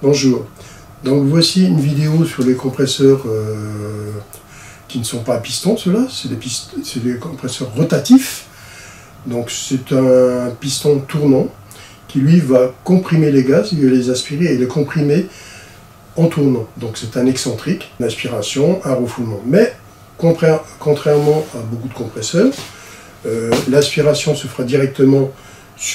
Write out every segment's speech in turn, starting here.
Bonjour, donc voici une vidéo sur les compresseurs qui ne sont pas à piston, ceux-là, c'est des compresseurs rotatifs. Donc c'est un piston tournant qui lui va comprimer les gaz, il va les aspirer et les comprimer en tournant. Donc c'est un excentrique, une aspiration, un refoulement. Mais contrairement à beaucoup de compresseurs, l'aspiration se fera directement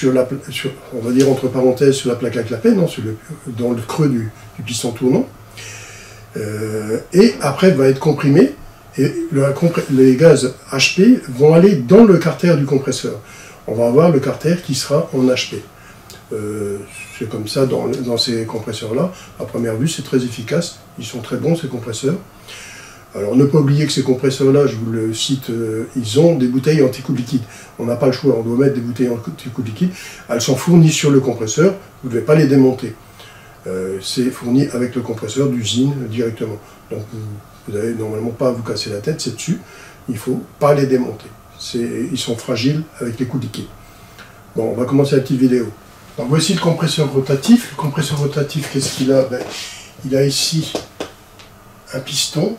on va dire entre parenthèses, sur la plaque à clapet, dans le creux du piston tournant. Et après va être comprimé, et les gaz HP vont aller dans le carter du compresseur. On va avoir le carter qui sera en HP. C'est comme ça dans ces compresseurs-là. À première vue, c'est très efficace. Ils sont très bons, ces compresseurs. Alors, ne pas oublier que ces compresseurs-là, je vous le cite, ils ont des bouteilles anti-coupe liquide. On n'a pas le choix, on doit mettre des bouteilles anti-coupe liquide. Elles sont fournies sur le compresseur, vous ne devez pas les démonter. C'est fourni avec le compresseur d'usine directement. Donc, vous n'avez normalement pas à vous casser la tête, c'est dessus. Il ne faut pas les démonter. Ils sont fragiles avec les coups liquides. Bon, on va commencer la petite vidéo. Donc, voici le compresseur rotatif. Le compresseur rotatif, qu'est-ce qu'il a? Il a ici un piston.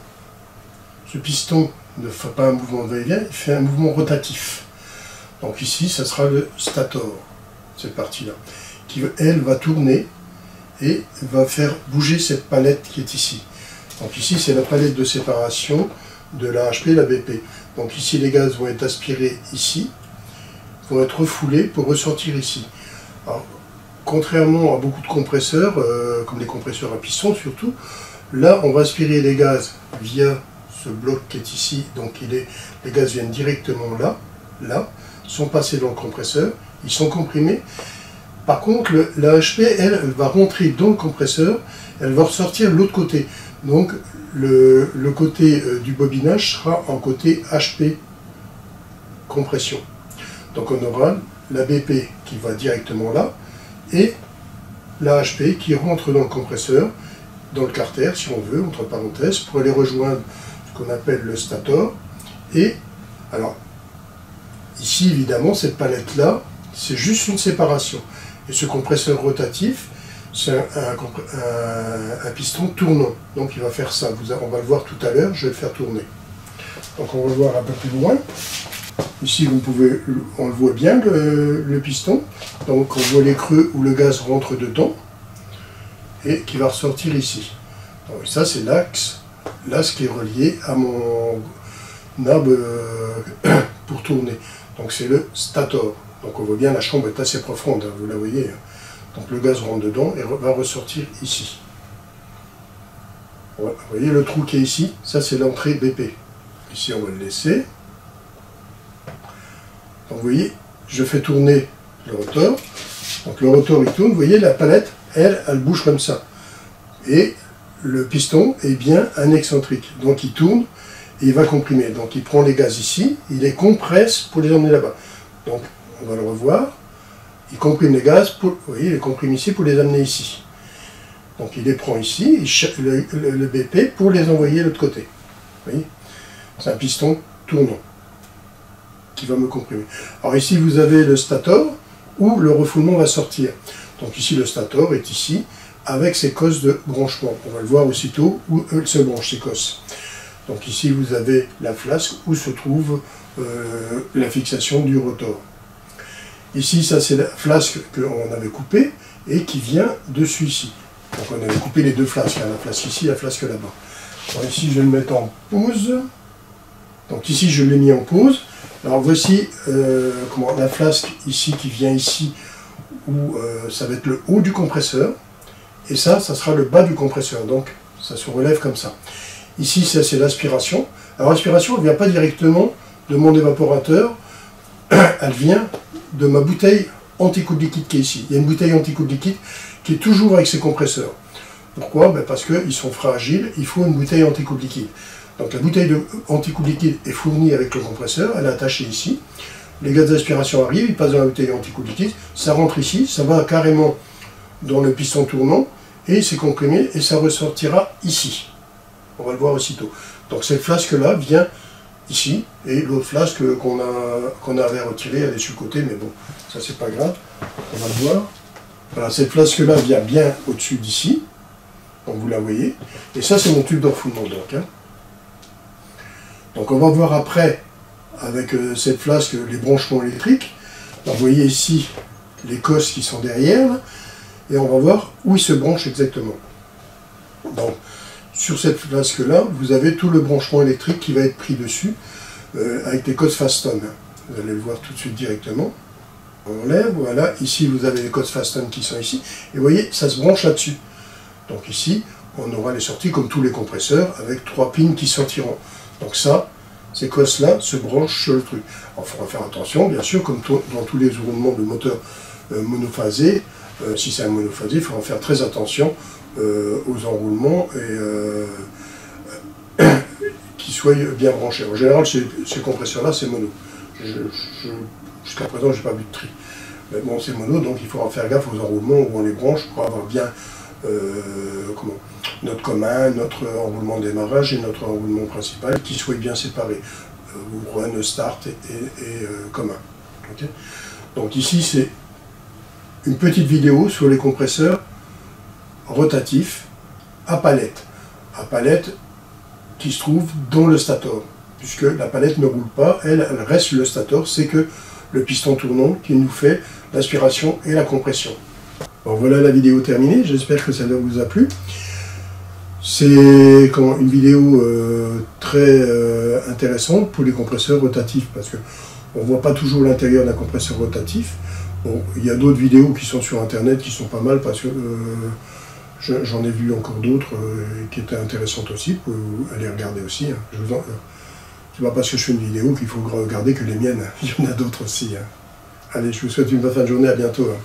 Ce piston ne fait pas un mouvement de va-et-vient, il fait un mouvement rotatif. Donc ici, ça sera le stator, cette partie-là, qui, elle, va tourner et va faire bouger cette palette qui est ici. Donc ici, c'est la palette de séparation de la HP et la BP. Donc ici, les gaz vont être aspirés ici, vont être refoulés pour ressortir ici. Alors, contrairement à beaucoup de compresseurs, comme les compresseurs à piston surtout, là, on va aspirer les gaz via ce bloc qui est ici, donc les gaz viennent directement là, sont passés dans le compresseur, ils sont comprimés. Par contre, la HP, elle va rentrer dans le compresseur, elle va ressortir de l'autre côté. Donc, le côté du bobinage sera en côté HP compression. Donc, on aura la BP qui va directement là, et la HP qui rentre dans le compresseur, dans le carter, si on veut, entre parenthèses, pour aller rejoindre qu'on appelle le stator. Et alors ici évidemment cette palette là c'est juste une séparation, et ce compresseur rotatif c'est un piston tournant, donc il va faire ça. On va le voir tout à l'heure, je vais le faire tourner. Donc on va le voir un peu plus loin. Ici on le voit bien, le piston, donc on voit les creux où le gaz rentre dedans et qui va ressortir ici. Donc ça c'est l'axe qui est relié à mon arbre pour tourner. Donc c'est le stator. Donc on voit bien la chambre est assez profonde, hein, vous la voyez. Donc le gaz rentre dedans et va ressortir ici. Voilà, vous voyez le trou qui est ici, ça c'est l'entrée BP. Ici on va le laisser. Donc vous voyez, je fais tourner le rotor. Donc le rotor il tourne, vous voyez la palette, elle bouge comme ça. Et le piston est bien un excentrique, donc il tourne et il va comprimer. Donc il prend les gaz ici, il les compresse pour les emmener là-bas. Donc on va le revoir, il comprime les gaz, vous voyez, il les comprime ici pour les amener ici. Donc il les prend ici, le BP pour les envoyer de l'autre côté. Vous voyez, c'est un piston tournant qui va me comprimer. Alors ici vous avez le stator où le refoulement va sortir. Donc ici le stator est ici, avec ses cosses de branchement. On va le voir aussitôt où elles se branchent, ces cosses. Donc ici, vous avez la flasque où se trouve la fixation du rotor. Ici, ça c'est la flasque qu'on avait coupée et qui vient dessus ici. Donc on avait coupé les deux flasques, hein, la flasque ici, la flasque là-bas. Alors ici, je vais le mettre en pause. Donc ici, je l'ai mis en pause. Alors voici la flasque ici qui vient ici, où ça va être le haut du compresseur. Et ça sera le bas du compresseur, donc ça se relève comme ça. Ici, ça c'est l'aspiration. Alors l'aspiration, elle ne vient pas directement de mon évaporateur, elle vient de ma bouteille anti-coupe liquide qui est ici. Il y a une bouteille anti-coupe liquide qui est toujours avec ses compresseurs. Pourquoi? Parce qu'ils sont fragiles, il faut une bouteille anti-coupe liquide. Donc la bouteille anti-coupe liquide est fournie avec le compresseur, elle est attachée ici. Les gaz d'aspiration arrivent, ils passent dans la bouteille anti-coupe liquide, ça rentre ici, ça va carrément dans le piston tournant, et c'est comprimé, et ça ressortira ici. On va le voir aussitôt. Donc cette flasque-là vient ici, et l'autre flasque qu'on avait retirée, elle est sur le côté, mais bon, ça c'est pas grave, on va le voir. Voilà, cette flasque-là vient bien au-dessus d'ici, Donc vous la voyez. Et ça, c'est mon tube d'enfoulement donc. Hein. Donc on va voir après, avec cette flasque, les branchements électriques. Donc, vous voyez ici les cosses qui sont derrière. Là, et on va voir où ils se branchent exactement. Donc, sur cette flasque-là, vous avez tout le branchement électrique qui va être pris dessus, avec des cosses Faston. Vous allez le voir tout de suite directement. On enlève, voilà. Ici, vous avez les cosses Faston qui sont ici. Et vous voyez, ça se branche là-dessus. Donc ici, on aura les sorties comme tous les compresseurs, avec 3 pins qui sortiront. Donc ça, ces cosses-là se branchent sur le truc. Alors, il faudra faire attention, bien sûr, comme dans tous les roulements de moteur monophasé. Si c'est un monophasé, il faudra faire très attention aux enroulements et qu'ils soient bien branchés. En général, ces compresseurs-là, c'est mono. Jusqu'à présent, je n'ai pas vu de tri. Mais bon, c'est mono, donc il faudra faire gaffe aux enroulements où on les branche pour avoir bien notre commun, notre enroulement de démarrage et notre enroulement principal qui soient bien séparés. Ou run, start et commun. Okay. Donc ici, c'est une petite vidéo sur les compresseurs rotatifs à palette. À palette qui se trouve dans le stator. Puisque la palette ne roule pas, elle reste le stator, c'est que le piston tournant qui nous fait l'aspiration et la compression. Bon, voilà la vidéo terminée, j'espère que ça vous a plu. C'est une vidéo très intéressante pour les compresseurs rotatifs, parce qu'on ne voit pas toujours l'intérieur d'un compresseur rotatif. Bon, il y a d'autres vidéos qui sont sur internet qui sont pas mal, parce que j'en ai vu encore d'autres qui étaient intéressantes aussi, vous pouvez aller regarder aussi. Hein. C'est pas parce que je fais une vidéo qu'il faut regarder que les miennes, il y en a d'autres aussi. Hein. Allez, je vous souhaite une bonne fin de journée, à bientôt. Hein.